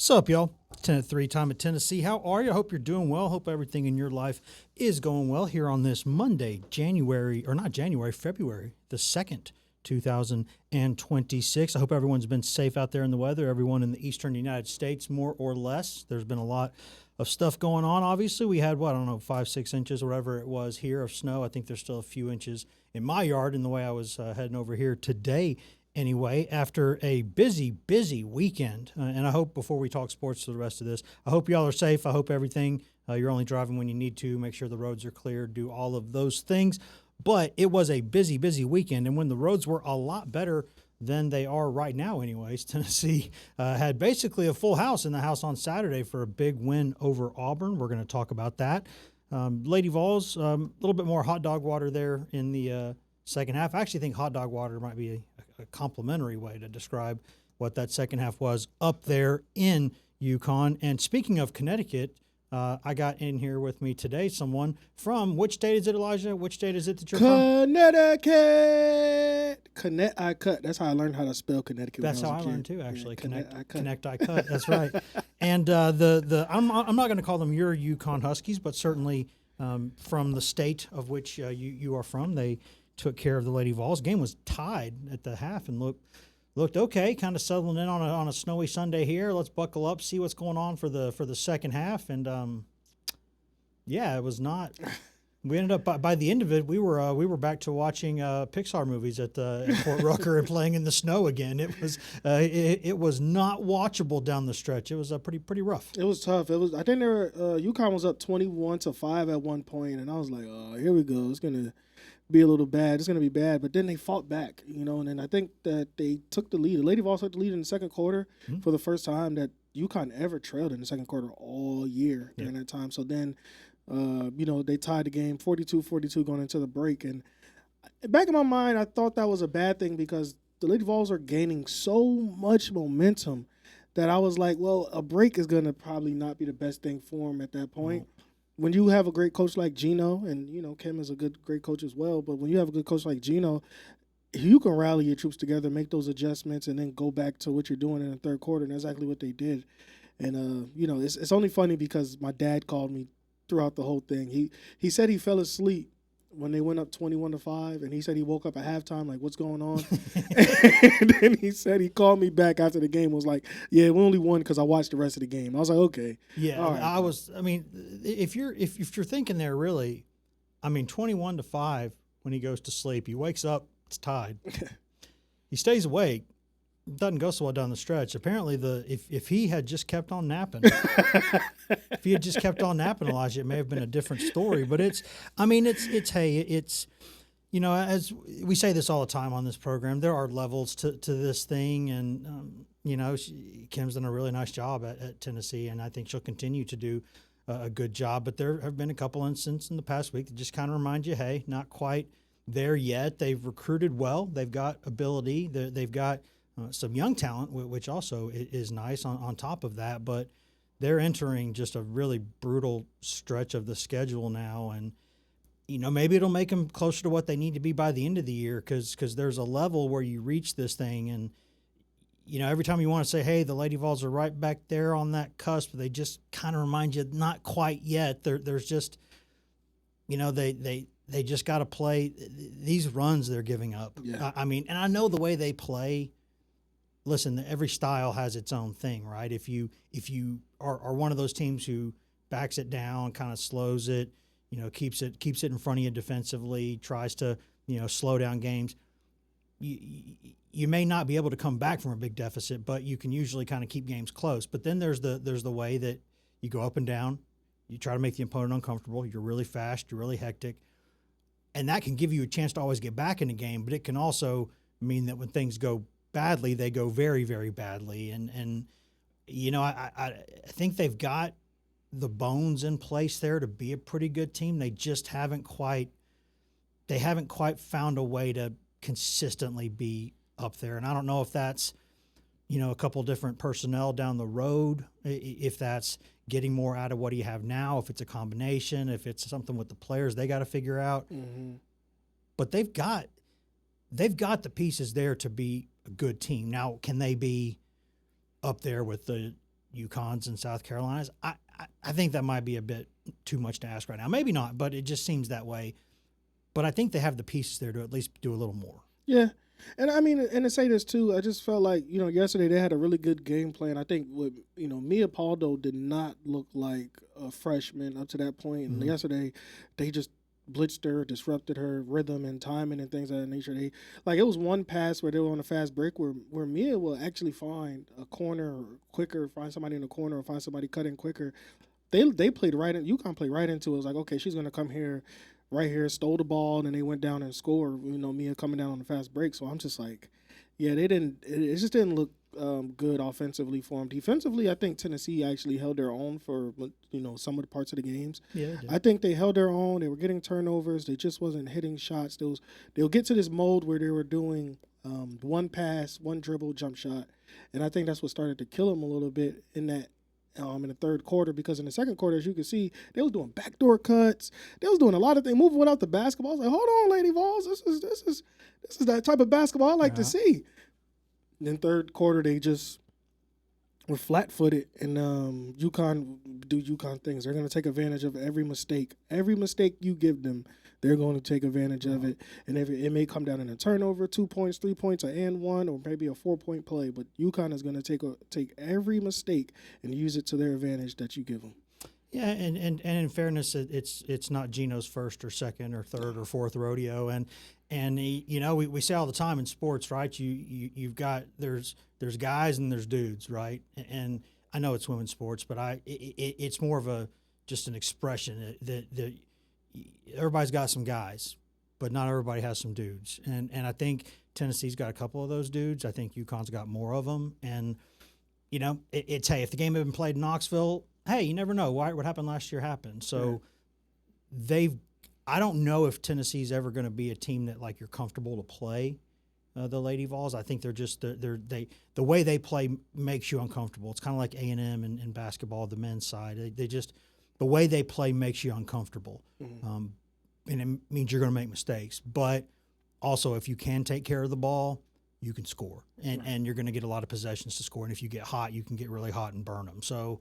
What's up, y'all? 10 at 3 time at Tennessee. How are you? I hope you're doing well. Hope everything in your life is going well here on this Monday, February the 2nd, 2026. I hope everyone's been safe out there in the weather. Everyone in the eastern United States, more or less. There's been a lot of stuff going on. Obviously, we had, 5-6 inches, whatever it was here of snow. I think there's still a few inches in my yard in the way I was heading over here today. Anyway, after a busy weekend, and I hope before we talk sports for the rest of this, I hope y'all are safe. I hope everything, you're only driving when you need to, make sure the roads are clear, do all of those things. But it was a busy weekend, and when the roads were a lot better than they are right now anyways, Tennessee had basically a full house in the house on Saturday for a big win over Auburn. We're going to talk about that. Lady Vols, a little bit more hot dog water there in the second half. I actually think hot dog water might be a complimentary way to describe what that second half was up there in Yukon. And speaking of Connecticut, I got in here with me today someone from, which state is it, Elijah? Which state is it that you're from? Connecticut. That's how I learned how to spell Connecticut. That's how I learned too, actually. Yeah, Connect, I cut. That's right. And I'm not going to call them your Yukon Huskies, but certainly from the state of which you are from, they took care of the Lady Vols. Game was tied at the half and looked okay, kind of settling in on a snowy Sunday here. Let's buckle up, see what's going on for the second half. And it was not. We ended up by the end of it, we were back to watching Pixar movies at Fort Rucker and playing in the snow again. It was it was not watchable down the stretch. It was pretty rough. It was tough. I think UConn was up 21-5 at one point, and I was like, oh, here we go. It's gonna be a little bad. It's going to be bad. But then they fought back, and then I think that they took the lead. The Lady Vols took the lead in the second quarter for the first time that UConn ever trailed in the second quarter all year during that time. So then, they tied the game 42-42 going into the break. And back in my mind, I thought that was a bad thing because the Lady Vols are gaining so much momentum that I was like, well, a break is going to probably not be the best thing for them at that point. When you have a great coach like Gino, and, Kim is a great coach as well, but when you have a good coach like Gino, you can rally your troops together, make those adjustments, and then go back to what you're doing in the third quarter, and that's exactly what they did. And, it's only funny because my dad called me throughout the whole thing. He said he fell asleep when they went up 21-5, and he said he woke up at halftime, like, what's going on? And then he said he called me back after the game, was like, yeah, we only won because I watched the rest of the game. I was like, okay. Yeah, right. If you're thinking there really, 21-5 when he goes to sleep, he wakes up, it's tied. He stays awake, doesn't go so well down the stretch. Apparently, if he had just kept on napping, Elijah, it may have been a different story. But it's as we say this all the time on this program, there are levels to this thing, and Kim's done a really nice job at Tennessee, and I think she'll continue to do a good job. But there have been a couple instances in the past week that just kind of remind you, hey, not quite there yet. They've recruited well, they've got ability, they've got some young talent, which also is nice on top of that. But they're entering just a really brutal stretch of the schedule now, and maybe it'll make them closer to what they need to be by the end of the year, because there's a level where you reach this thing, and every time you want to say, hey, the Lady Vols are right back there on that cusp, they just kind of remind you not quite yet. There's just they just got to play these runs they're giving up. Yeah. And I know the way they play. Listen, every style has its own thing, right? If you are one of those teams who backs it down, kind of slows it, keeps it in front of you defensively, tries to slow down games, you may not be able to come back from a big deficit, but you can usually kind of keep games close. But then there's the way that you go up and down, you try to make the opponent uncomfortable, you're really fast, you're really hectic, and that can give you a chance to always get back in the game. But it can also mean that when things go badly, they go very, very badly. And I think they've got the bones in place there to be a pretty good team. They just haven't quite found a way to consistently be up there. And I don't know if that's a couple different personnel down the road, if that's getting more out of what do you have now, if it's a combination, if it's something with the players they got to figure out. But they've got the pieces there to be a good team. Now, can they be up there with the UConn's and South Carolina's. I think that might be a bit too much to ask right now. Maybe not, but it just seems that way. But I think they have the pieces there to at least do a little more. Yeah. And I mean, and to say this too, I just felt like, yesterday they had a really good game plan. I think Mia Paldo did not look like a freshman up to that point. And yesterday they just blitzed her, disrupted her rhythm and timing and things of that nature. It was one pass where they were on a fast break where Mia will actually find a corner quicker, find somebody in the corner, or find somebody cutting quicker. They played right in. UConn played right into it. It was like, okay, she's gonna come here, right here, stole the ball, and then they went down and scored. Mia coming down on the fast break. So I'm just like, yeah, they didn't. It just didn't look good offensively for them. Defensively, I think Tennessee actually held their own for some of the parts of the games. Yeah, I think they held their own. They were getting turnovers. They just wasn't hitting shots. They'll get to this mode where they were doing one pass, one dribble, jump shot, and I think that's what started to kill them a little bit in that. In the third quarter, because in the second quarter, as you can see, they was doing backdoor cuts. They was doing a lot of things, moving without the basketball. I was like, hold on, Lady Vols, this is that type of basketball I like to see. And then third quarter, they just were flat-footed, and UConn do UConn things. They're going to take advantage of every mistake. Every mistake you give them, they're going to take advantage of it. And if it may come down in a turnover, 2 points, 3 points, an and one, or maybe a 4-point play. But UConn is going to take every mistake and use it to their advantage that you give them. Yeah, and in fairness, it's not Gino's first or second or third or fourth rodeo, and we say all the time in sports, right? You've got there's guys and there's dudes, right? And I know it's women's sports, but it's more of just an expression that everybody's got some guys, but not everybody has some dudes, and I think Tennessee's got a couple of those dudes. I think UConn's got more of them, and it's hey, if the game had been played in Knoxville. Hey, you never know. What happened last year happened. So I don't know if Tennessee's ever going to be a team that like you're comfortable to play the Lady Vols. I think they're just the way they play makes you uncomfortable. It's kind of like A&M in basketball, the men's side. They just the way they play makes you uncomfortable, and it means you're going to make mistakes. But also, if you can take care of the ball, you can score, and you're going to get a lot of possessions to score. And if you get hot, you can get really hot and burn them. So.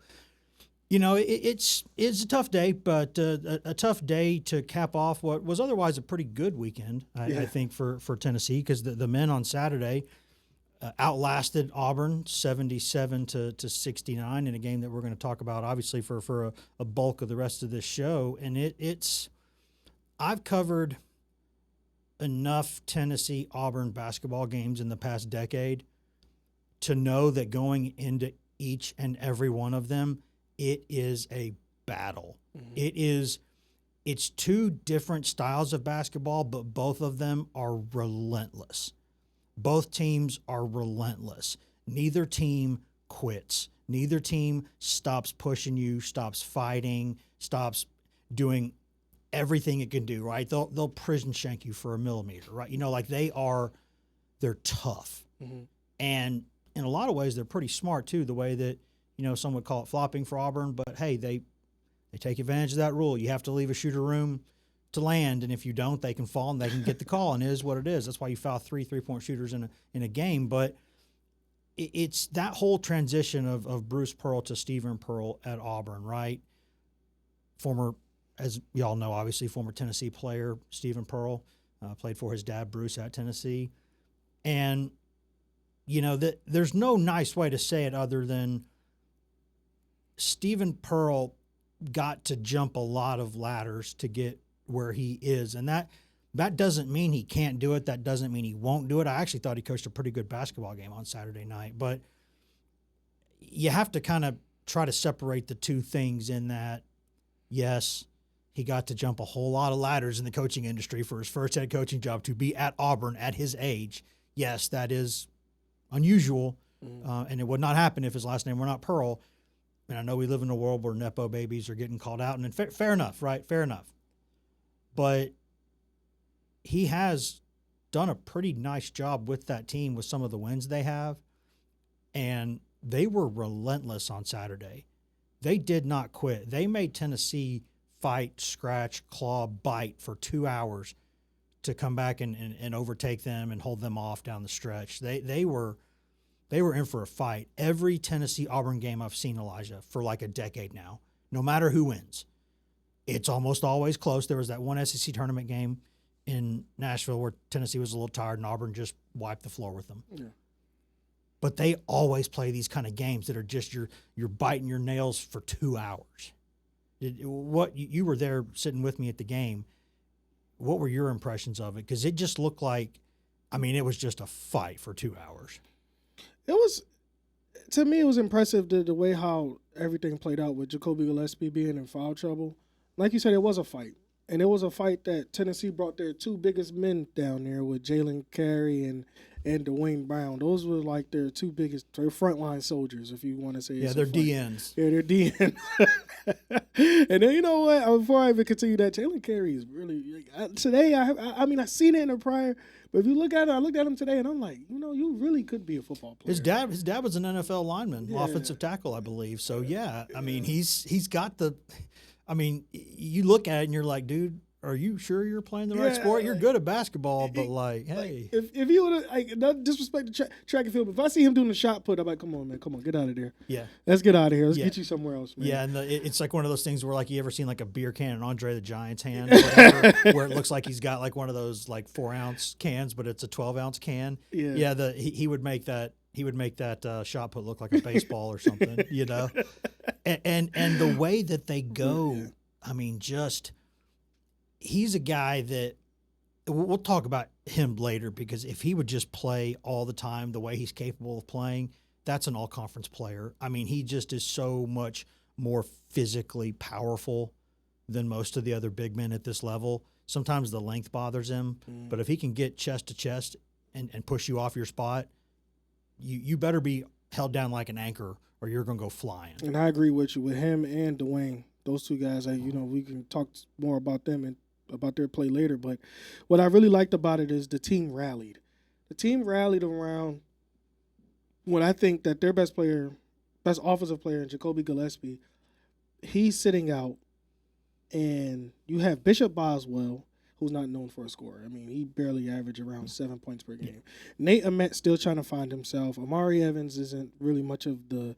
It's a tough day, but a tough day to cap off what was otherwise a pretty good weekend, I think, for Tennessee, because the men on Saturday outlasted Auburn 77-69 in a game that we're going to talk about, obviously, for a bulk of the rest of this show. And I've covered enough Tennessee-Auburn basketball games in the past decade to know that going into each and every one of them, it is a battle. It's two different styles of basketball, but both of them are relentless. Both teams are relentless. Neither team quits. Neither team stops pushing you, stops fighting, stops doing everything it can do, right? They'll prison shank you for a millimeter, right? They're tough. And in a lot of ways, they're pretty smart too, the way that, some would call it flopping for Auburn, but hey, they take advantage of that rule. You have to leave a shooter room to land, and if you don't, they can fall and they can get the call, and it is what it is. That's why you foul 3 3-point shooters in a game. But it's that whole transition of Bruce Pearl to Stephen Pearl at Auburn, right? Former, as y'all know, obviously, former Tennessee player Stephen Pearl played for his dad, Bruce, at Tennessee. And, there's no nice way to say it other than Stephen Pearl got to jump a lot of ladders to get where he is. And that doesn't mean he can't do it. That doesn't mean he won't do it. I actually thought he coached a pretty good basketball game on Saturday night. But you have to kind of try to separate the two things in that, yes, he got to jump a whole lot of ladders in the coaching industry for his first head coaching job to be at Auburn at his age. Yes, that is unusual, and it would not happen if his last name were not Pearl. And I know we live in a world where Nepo babies are getting called out, and fair enough, right? Fair enough. But he has done a pretty nice job with that team with some of the wins they have, and they were relentless on Saturday. They did not quit. They made Tennessee fight, scratch, claw, bite for 2 hours to come back and overtake them and hold them off down the stretch. They were They were in for a fight. Every Tennessee-Auburn game I've seen, Elijah, for like a decade now, no matter who wins, it's almost always close. There was that one SEC tournament game in Nashville where Tennessee was a little tired and Auburn just wiped the floor with them. Yeah. But they always play these kind of games that are just you're biting your nails for 2 hours. What you were there sitting with me at the game. What were your impressions of it? Because it just looked like, it was just a fight for 2 hours. It was, to me, it was impressive the way how everything played out with Jacoby Gillespie being in foul trouble. Like you said, it was a fight. And it was a fight that Tennessee brought their two biggest men down there with Jalen Carey and Dwayne Brown. Those were like their two biggest, their frontline soldiers, if you want to say. Yeah, they're DNs. Yeah, they're DNs. And then, you know what? Before I even continue that, Jalen Carey is really today. I seen it in the prior, but if you look at it, I looked at him today, and I'm like, you really could be a football player. His dad was an NFL lineman, offensive tackle, I believe. So he's got the. You look at it and you're like, dude, are you sure you're playing the right sport? You're good at basketball, but hey. If you would have, not disrespect the track and field, but if I see him doing the shot put, I'm like, come on, man, get out of there. Yeah. Let's get out of here. Let's get you somewhere else, man. Yeah, and it's like one of those things where, like, you ever seen, like, a beer can in Andre the Giant's hand, or whatever, where it looks like he's got, like, one of those, like, 4-ounce cans, but it's a 12-ounce can. Yeah. Yeah, he would make that. He would make that shot put look like a baseball or something, And the way that they go, he's a guy that we'll talk about him later, because if he would just play all the time the way he's capable of playing, that's an all-conference player. He just is so much more physically powerful than most of the other big men at this level. Sometimes the length bothers him, but if he can get chest to chest and push you off your spot, you better be held down like an anchor or you're going to go flying. And I agree with you. With him and Dwayne, those two guys, we can talk more about them and about their play later. But what I really liked about it is the team rallied. The team rallied around when I think that their best offensive player, Jacoby Gillespie, he's sitting out. And you have Bishop Boswell, who's not known for a scorer. He barely averaged around 7 points per game. Nate Ahmet still trying to find himself. Amari Evans isn't really much of the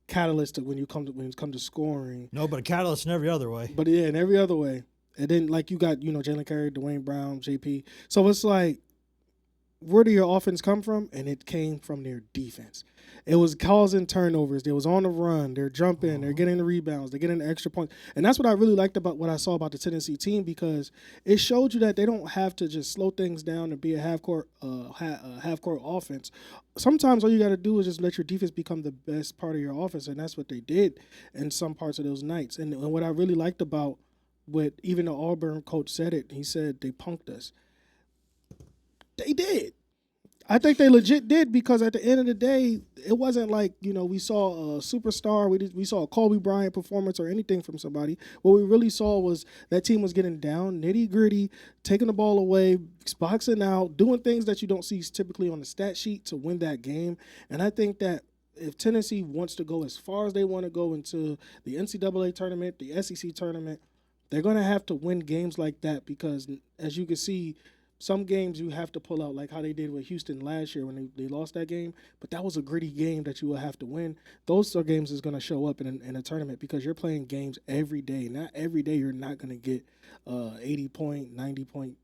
catalyst when it comes to scoring. No, but a catalyst in every other way. But yeah, in every other way. And then you got, Jalen Carey, Dwayne Brown, JP. So it's like, where do your offense come from? And it came from their defense. It was causing turnovers. They was on the run. They're jumping. They're getting the rebounds. They're getting the extra points. And that's what I really liked about what I saw about the Tennessee team, because it showed you that they don't have to just slow things down and be a half-court offense. Sometimes all you got to do is just let your defense become the best part of your offense, and that's what they did in some parts of those nights. And what I really liked about what even the Auburn coach said it, he said they punked us. They did. I think they legit did, because at the end of the day, it wasn't like, we saw a superstar, we saw a Kobe Bryant performance or anything from somebody. What we really saw was that team was getting down, nitty-gritty, taking the ball away, boxing out, doing things that you don't see typically on the stat sheet to win that game. And I think that if Tennessee wants to go as far as they want to go into the NCAA tournament, the SEC tournament, they're going to have to win games like that, because, as you can see, some games you have to pull out, like how they did with Houston last year when they lost that game. But that was a gritty game that you will have to win. Those are games that's going to show up in a tournament, because you're playing games every day. Not every day you're not going to get 80-point, 90-point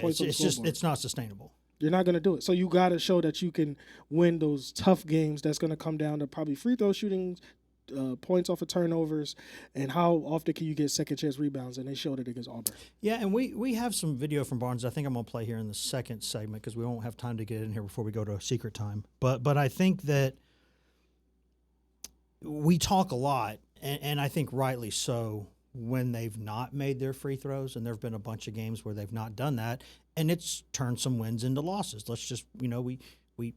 points. It's not sustainable. You're not going to do it. So you got to show that you can win those tough games that's going to come down to probably free throw shootings, points off of turnovers, and how often can you get second chance rebounds, and they showed it against Auburn. Yeah, and we have some video from Barnes I think I'm going to play here in the second segment, because we won't have time to get in here before we go to a secret time. But I think that we talk a lot, and I think rightly so, when they've not made their free throws, and there have been a bunch of games where they've not done that, and it's turned some wins into losses. Let's just, we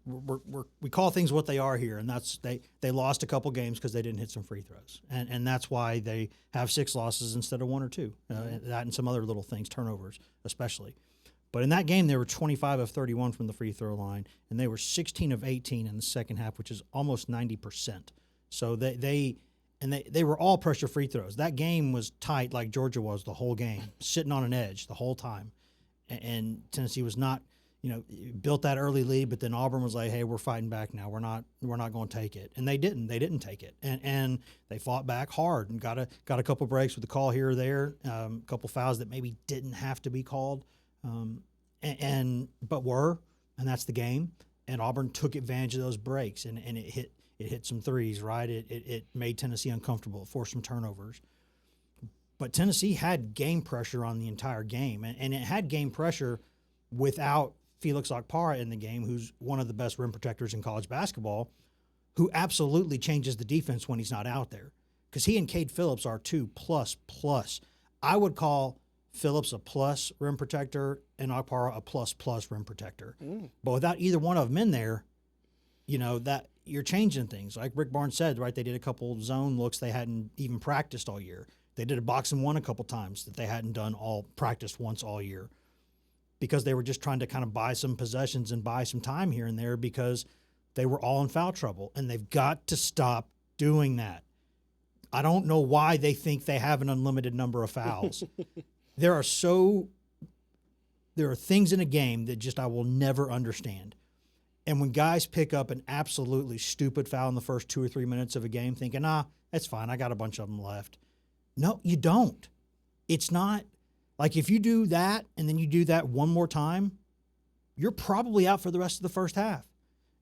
call things what they are here, and that's they lost a couple games because they didn't hit some free throws, and that's why they have 6 losses instead of 1 or 2. That and some other little things, turnovers especially. But in that game, they were 25 of 31 from the free throw line, and they were 16 of 18 in the second half, which is almost 90%. So they were all pressure free throws. That game was tight, like Georgia was the whole game, sitting on an edge the whole time, and Tennessee was not. built that early lead, but then Auburn was like, hey, we're fighting back now. We're not going to take it. And they didn't take it. And they fought back hard and got a couple breaks with a call here or there, a couple fouls that maybe didn't have to be called, but were, and that's the game. And Auburn took advantage of those breaks, and it hit some threes, right? It made Tennessee uncomfortable, it forced some turnovers. But Tennessee had game pressure on the entire game, and it had game pressure without Felix Okpara in the game, who's one of the best rim protectors in college basketball, who absolutely changes the defense when he's not out there. Because he and Cade Phillips are 2++. I would call Phillips a plus rim protector and Okpara a ++ rim protector. But without either one of them in there, that you're changing things. Like Rick Barnes said, right, they did a couple zone looks they hadn't even practiced all year. They did a box and one a couple times that they hadn't practiced once all year, because they were just trying to kind of buy some possessions and buy some time here and there because they were all in foul trouble, and they've got to stop doing that. I don't know why they think they have an unlimited number of fouls. There are things in a game that just I will never understand. And when guys pick up an absolutely stupid foul in the first 2 or 3 minutes of a game thinking, that's fine, I got a bunch of them left. No, you don't. It's not. Like, if you do that and then you do that one more time, you're probably out for the rest of the first half.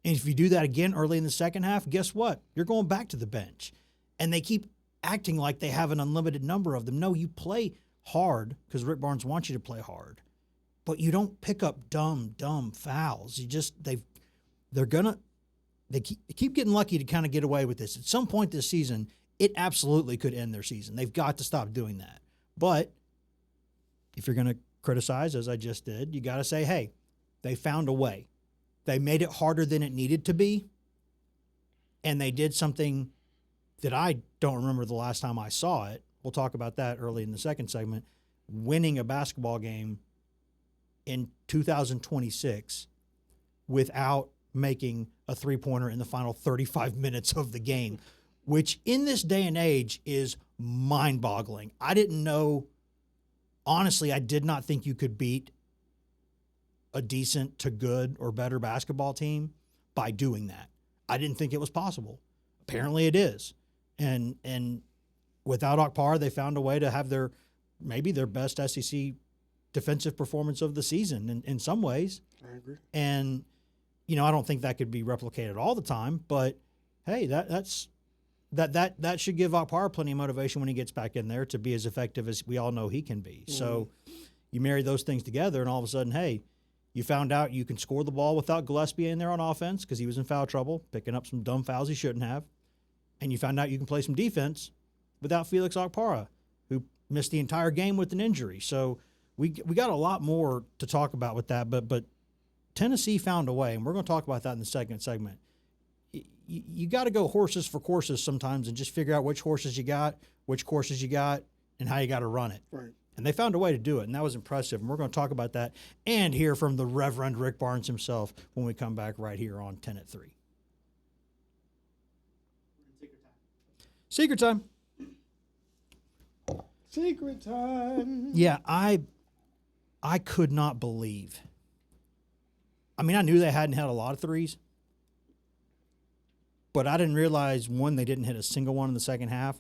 And if you do that again early in the second half, guess what? You're going back to the bench. And they keep acting like they have an unlimited number of them. No, you play hard because Rick Barnes wants you to play hard. But you don't pick up dumb fouls. They keep getting lucky to kind of get away with this. At some point this season, it absolutely could end their season. They've got to stop doing that. But if you're going to criticize, as I just did, you got to say, hey, they found a way. They made it harder than it needed to be, and they did something that I don't remember the last time I saw it. We'll talk about that early in the second segment. Winning a basketball game in 2026 without making a three-pointer in the final 35 minutes of the game, which in this day and age is mind-boggling. I didn't know. Honestly, I did not think you could beat a decent to good or better basketball team by doing that. I didn't think it was possible. Apparently it is. And without Okpara, they found a way to have maybe their best SEC defensive performance of the season in some ways. I agree. And, I don't think that could be replicated all the time, but hey, that should give Okpara plenty of motivation when he gets back in there to be as effective as we all know he can be. So you marry those things together, and all of a sudden, hey, you found out you can score the ball without Gillespie in there on offense because he was in foul trouble, picking up some dumb fouls he shouldn't have. And you found out you can play some defense without Felix Okpara, who missed the entire game with an injury. So we got a lot more to talk about with that, but Tennessee found a way, and we're going to talk about that in the second segment. You got to go horses for courses sometimes and just figure out which horses you got, which courses you got, and how you got to run it. Right. And they found a way to do it, and that was impressive. And we're going to talk about that and hear from the Reverend Rick Barnes himself when we come back right here on 10 at 3. Secret time. Secret time. Yeah, I could not believe. I mean, I knew they hadn't had a lot of threes, but I didn't realize, one, they didn't hit a single one in the second half,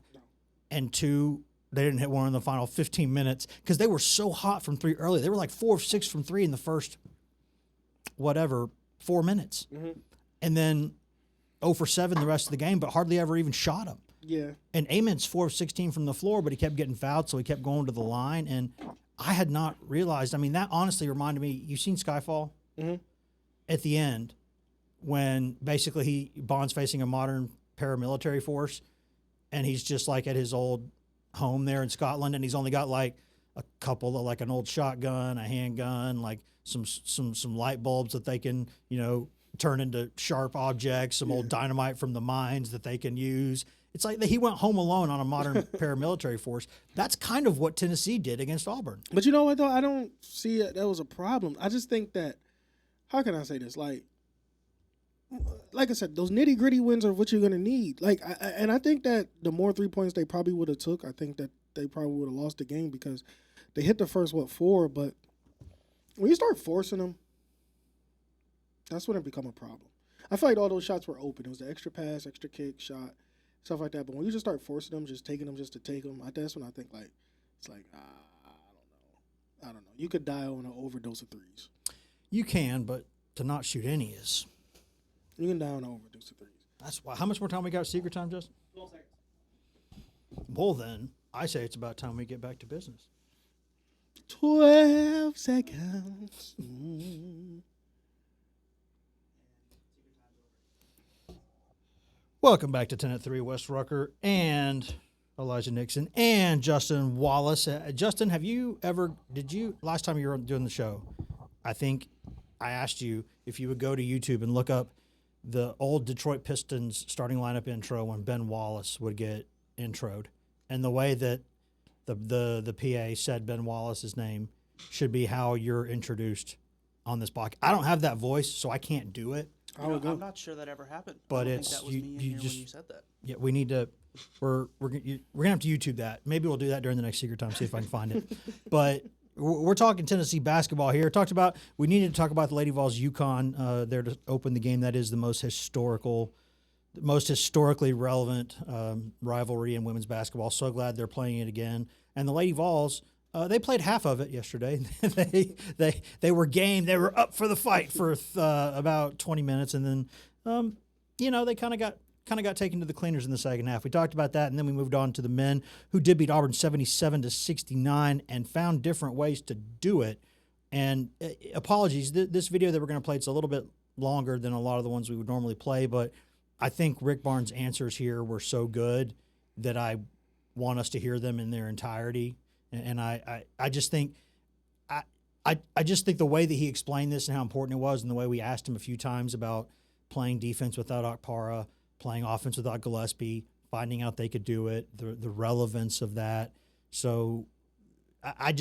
and two, they didn't hit one in the final 15 minutes because they were so hot from three early. They were like 4 of 6 from three in the first, 4 minutes. Mm-hmm. And then 0 for 7 the rest of the game, but hardly ever even shot them. Yeah. And Ament's 4 of 16 from the floor, but he kept getting fouled, so he kept going to the line. And I had not realized. I mean, that honestly reminded me. You've seen Skyfall? Mm-hmm. At the end, when basically Bond's facing a modern paramilitary force, and he's just like at his old home there in Scotland, and he's only got like a couple of, like an old shotgun, a handgun, like some light bulbs that they can, turn into sharp objects, some old dynamite from the mines that they can use. It's like he went home alone on a modern paramilitary force. That's kind of what Tennessee did against Auburn. But you know what, though? I don't see that was a problem. I just think that, how can I say this? Like I said, those nitty-gritty wins are what you're going to need. And I think that the more 3 points they probably would have took, I think that they probably would have lost the game because they hit the first, 4, but when you start forcing them, That's when it become a problem. I feel like all those shots were open. It was the extra pass, extra kick, shot, stuff like that. But when you just start forcing them, just taking them just to take them, that's when I think like it's like I don't know. You could die on an overdose of threes. You can, but to not shoot any is. You can die on an overdose of threes. That's why. How much more time we got? Secret time, Justin? 12 seconds. Well, then I say it's about time we get back to business. 12 seconds. Welcome back to 10 at 3. Wes Rucker and Elijah Nixon and Justin Wallace. Justin, last time you were doing the show, I think I asked you if you would go to YouTube and look up the old Detroit Pistons starting lineup intro when Ben Wallace would get introed. And the way that the PA said Ben Wallace's name should be how you're introduced on this block. I don't have that voice, so I can't do it. I'm not sure that ever happened. But I don't it's think that was me in here when you said that. Yeah, we need to. We're gonna have to YouTube that. Maybe we'll do that during the next Secret Time. See if I can find it. But we're talking Tennessee basketball here. We needed to talk about the Lady Vols UConn there to open the game. That is the most historically relevant rivalry in women's basketball. So glad they're playing it again. And the Lady Vols, they played half of it yesterday. they were game. They were up for the fight for about 20 minutes, and then they kind of got taken to the cleaners in the second half. We talked about that, and then we moved on to the men who did beat Auburn 77-69 and found different ways to do it. And apologies, this video that we're going to play, it's a little bit longer than a lot of the ones we would normally play, but I think Rick Barnes' answers here were so good that I want us to hear them in their entirety. And I just think I just think the way that he explained this and how important it was, and the way we asked him a few times about playing defense without Okpara, playing offense without Gillespie, finding out they could do it, the relevance of that. So I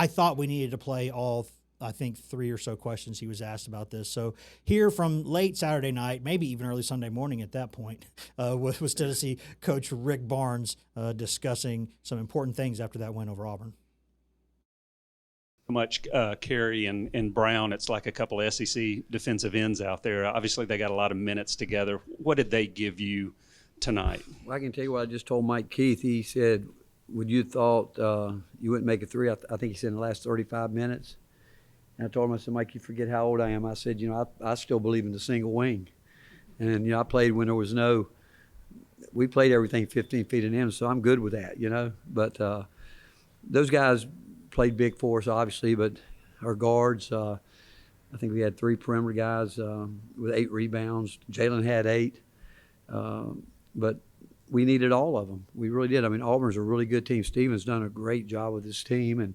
thought we needed to play all, I think, 3 or so questions he was asked about this. So here from late Saturday night, maybe even early Sunday morning at that point, was Tennessee coach Rick Barnes discussing some important things after that win over Auburn. Much Carey and Brown, it's like a couple of SEC defensive ends out there. Obviously, they got a lot of minutes together. What did they give you tonight? Well, I can tell you what I just told Mike Keith. He said, would you thought you wouldn't make a three? I think he said in the last 35 minutes. And I told him, I said, Mike, you forget how old I am. I said, I still believe in the single wing. And, I played when there was we played everything 15 feet and in, so I'm good with that, But those guys played big for us, obviously, but our guards, I think we had 3 perimeter guys with 8 rebounds. Jalen had 8. But we needed all of them. We really did. I mean, Auburn's a really good team. Steven's done a great job with this team, and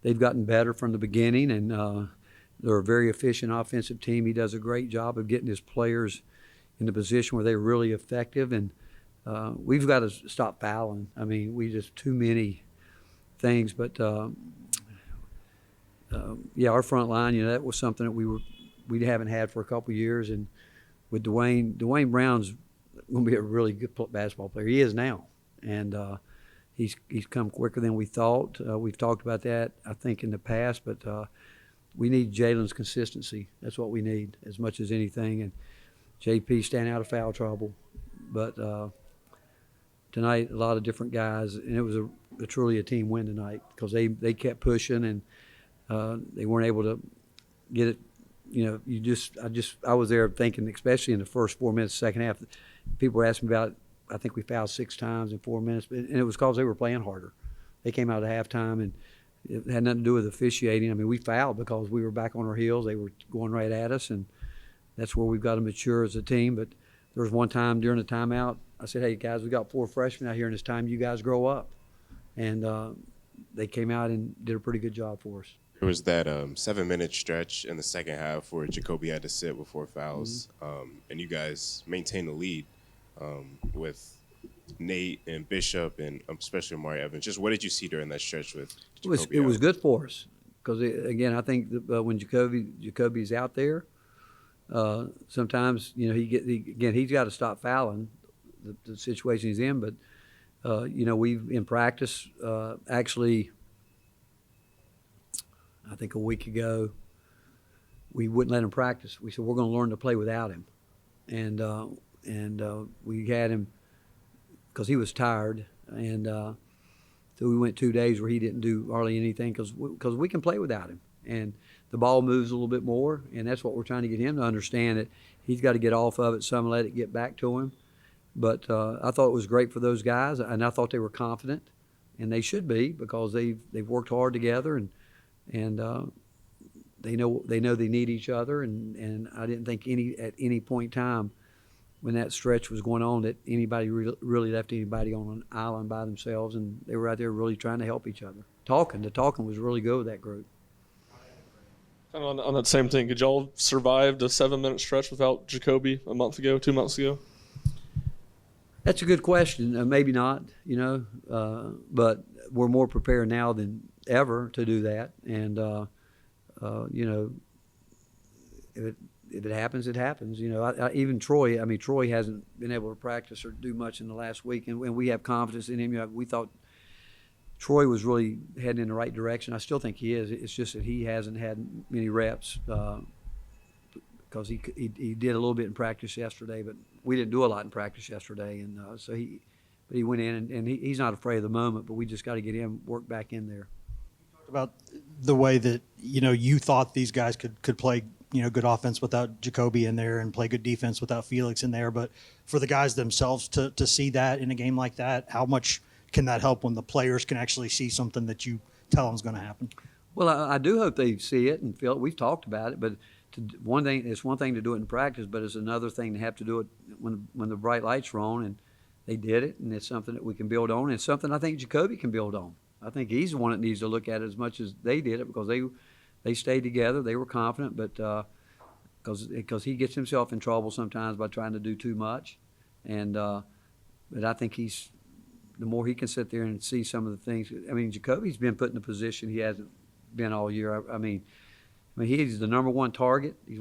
they've gotten better from the beginning, and they're a very efficient offensive team. He does a great job of getting his players in the position where they're really effective, and we've got to stop fouling. I mean, we just too many things, but our front line, that was something that we haven't had for a couple of years, and with Dwayne Brown's going to be a really good basketball player. He is now, and he's come quicker than we thought. We've talked about that, I think, in the past, but we need Jalen's consistency. That's what we need as much as anything, and JP staying out of foul trouble. But tonight, a lot of different guys, and it was truly a team win tonight because they kept pushing, and they weren't able to get it. I was there thinking, especially in the first 4 minutes, second half, people were asking about, I think we fouled 6 times in 4 minutes, and it was because they were playing harder. They came out at halftime, and it had nothing to do with officiating. I mean, we fouled because we were back on our heels. They were going right at us, and that's where we've got to mature as a team. But there was one time during the timeout, I said, hey, guys, we got 4 freshmen out here, and it's time you guys grow up. And they came out and did a pretty good job for us. There was that 7-minute stretch in the second half where Jacoby had to sit with 4 fouls, and you guys maintained the lead with Nate and Bishop and especially Amari Evans. Just what did you see during that stretch with Jacoby? It was good for us because, again, I think that, when Jacoby's out there, sometimes, he's got to stop fouling the situation he's in. But, we've in practice actually – I think a week ago, we wouldn't let him practice. We said we're going to learn to play without him, and we had him because he was tired, and so we went 2 days where he didn't do hardly anything because we can play without him, and the ball moves a little bit more, and that's what we're trying to get him to understand, that he's got to get off of it some and let it get back to him. But I thought it was great for those guys, and I thought they were confident, and they should be because they've worked hard together, and they know they need each other, and I didn't think at any point in time when that stretch was going on that anybody really left anybody on an island by themselves, and they were out there really trying to help each other. The talking was really good with that group. Kind of on that same thing, could y'all survived a 7-minute stretch without Jacoby 2 months ago? That's a good question. Maybe not, but we're more prepared now than ever to do that. And, if it happens, it happens. Even Troy, Troy hasn't been able to practice or do much in the last week, and we have confidence in him. We thought Troy was really heading in the right direction. I still think he is. It's just that he hasn't had many reps because he did a little bit in practice yesterday, but we didn't do a lot in practice yesterday, and so he went in and he's not afraid of the moment, but we just got to get him worked back in there. About the way that you thought these guys could play good offense without Jacoby in there and play good defense without Felix in there, but for the guys themselves to see that in a game like that, how much can that help when the players can actually see something that you tell them is going to happen? Well, I do hope they see it and feel it. We've talked about it, but it's one thing to do it in practice, but it's another thing to have to do it when the bright lights are on, and they did it, and it's something that we can build on, and it's something I think Jacoby can build on. I think he's the one that needs to look at it as much as they did it because they stayed together, they were confident, but because he gets himself in trouble sometimes by trying to do too much, and but I think the more he can sit there and see some of the things. Jacoby's been put in a position he hasn't been all year. He's the number one target. He's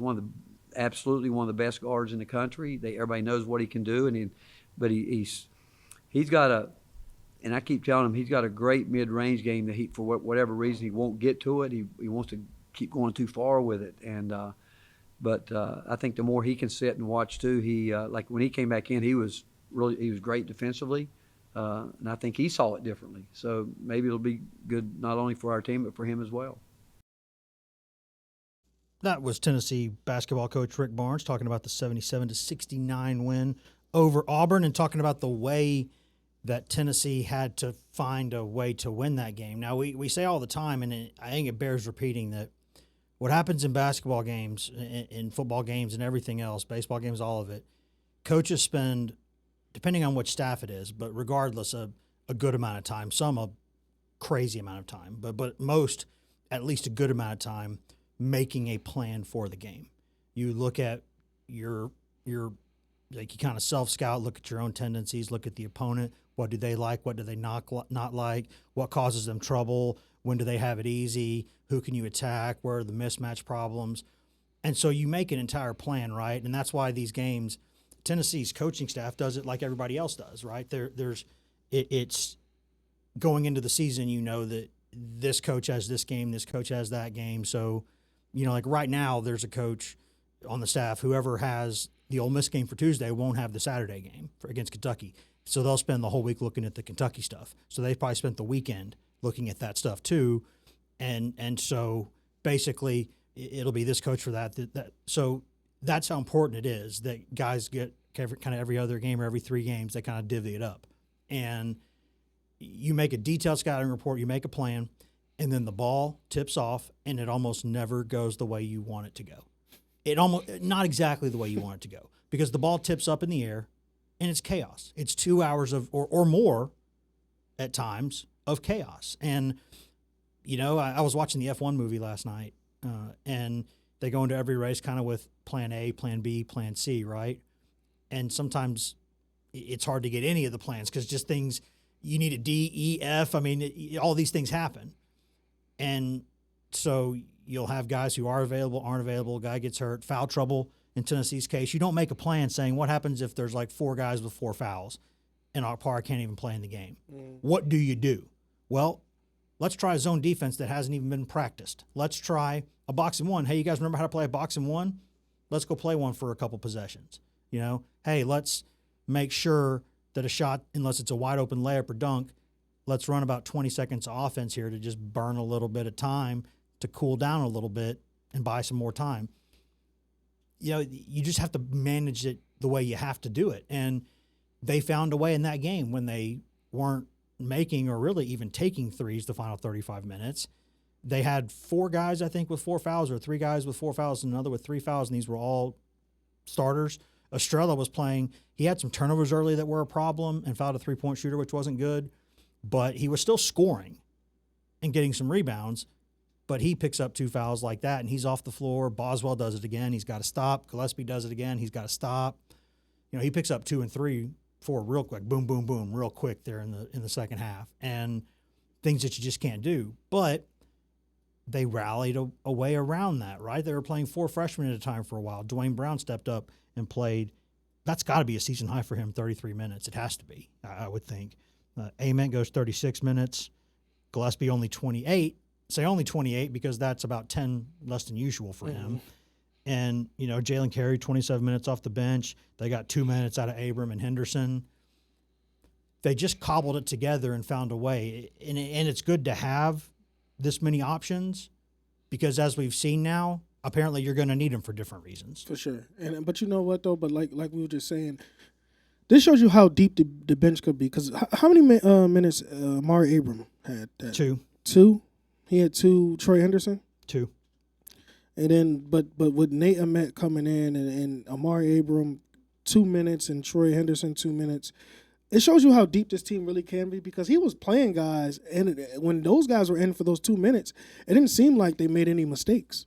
absolutely one of the best guards in the country. Everybody knows what he can do, but he's got a. And I keep telling him he's got a great mid-range game that for whatever reason he won't get to it. He wants to keep going too far with it. And but I think the more he can sit and watch too, he like when he came back in, he was great defensively, and I think he saw it differently. So maybe it'll be good not only for our team but for him as well. That was Tennessee basketball coach Rick Barnes talking about the 77-69 win over Auburn and talking about the way that Tennessee had to find a way to win that game. Now, we say all the time, and I think it bears repeating, that what happens in basketball games, in football games and everything else, baseball games, all of it, coaches spend, depending on which staff it is, but regardless, a good amount of time, some a crazy amount of time, but most at least a good amount of time making a plan for the game. You look at your like you kind of self-scout, look at your own tendencies, look at the opponent. What do they like? What do they not like? What causes them trouble? When do they have it easy? Who can you attack? Where are the mismatch problems? And so you make an entire plan, right? And that's why these games, Tennessee's coaching staff does it like everybody else does, right? It's going into the season, that this coach has this game, this coach has that game. So, like right now, there's a coach on the staff, whoever has the Ole Miss game for Tuesday won't have the Saturday game against Kentucky. So they'll spend the whole week looking at the Kentucky stuff. So they probably spent the weekend looking at that stuff too. And so basically it'll be this coach for that. So that's how important it is that guys get kind of every other game or every 3 games, they kind of divvy it up. And you make a detailed scouting report, you make a plan, and then the ball tips off and it almost never goes the way you want it to go. It almost not exactly the way you want it to go because the ball tips up in the air and it's chaos. It's 2 hours of or more at times of chaos. And, I was watching the F1 movie last night and they go into every race kind of with plan A, plan B, plan C, right? And sometimes it's hard to get any of the plans because just things, you need a D, E, F. All these things happen. And so you'll have guys who are available, aren't available, guy gets hurt, foul trouble in Tennessee's case. You don't make a plan saying what happens if there's like 4 guys with 4 fouls and our par can't even play in the game. What do you do? Well, let's try a zone defense that hasn't even been practiced. Let's try a box and one. Hey, you guys remember how to play a box and one? Let's go play one for a couple possessions. You know, hey, let's make sure that a shot, unless it's a wide open layup or dunk, let's run about 20 seconds of offense here to just burn a little bit of time to cool down a little bit and buy some more time. You know, you just have to manage it the way you have to do it. And they found a way in that game when they weren't making or really even taking threes the final 35 minutes. They had 4 guys, I think, with 4 fouls, or 3 guys with 4 fouls and another with 3 fouls, and these were all starters. Estrella was playing. He had some turnovers early that were a problem and fouled a three-point shooter, which wasn't good, but he was still scoring and getting some rebounds. But he picks up 2 fouls like that, and he's off the floor. Boswell does it again. He's got to stop. Gillespie does it again. He's got to stop. You know, he picks up 2 and 3, 4 real quick. Boom, boom, boom, real quick there in the second half. And things that you just can't do. But they rallied a way around that, right? They were playing 4 freshmen at a time for a while. Dwayne Brown stepped up and played. That's got to be a season high for him, 33 minutes. It has to be, I would think. Ament goes 36 minutes. Gillespie only 28. Say only 28 because that's about 10 less than usual for him. And, you know, Jalen Carey, 27 minutes off the bench. They got 2 minutes out of Abram and Henderson. They just cobbled it together and found a way. And it's good to have this many options because, as we've seen now, apparently you're going to need them for different reasons. For sure. But you know what, though? But like we were just saying, this shows you how deep the bench could be. Because how many minutes Amari Abram had? 2. 2? He had 2. Troy Henderson? 2. And then, but with Nate Ahmet coming in and Amari Abram 2 minutes and Troy Henderson 2 minutes, it shows you how deep this team really can be because he was playing guys, and when those guys were in for those 2 minutes, it didn't seem like they made any mistakes.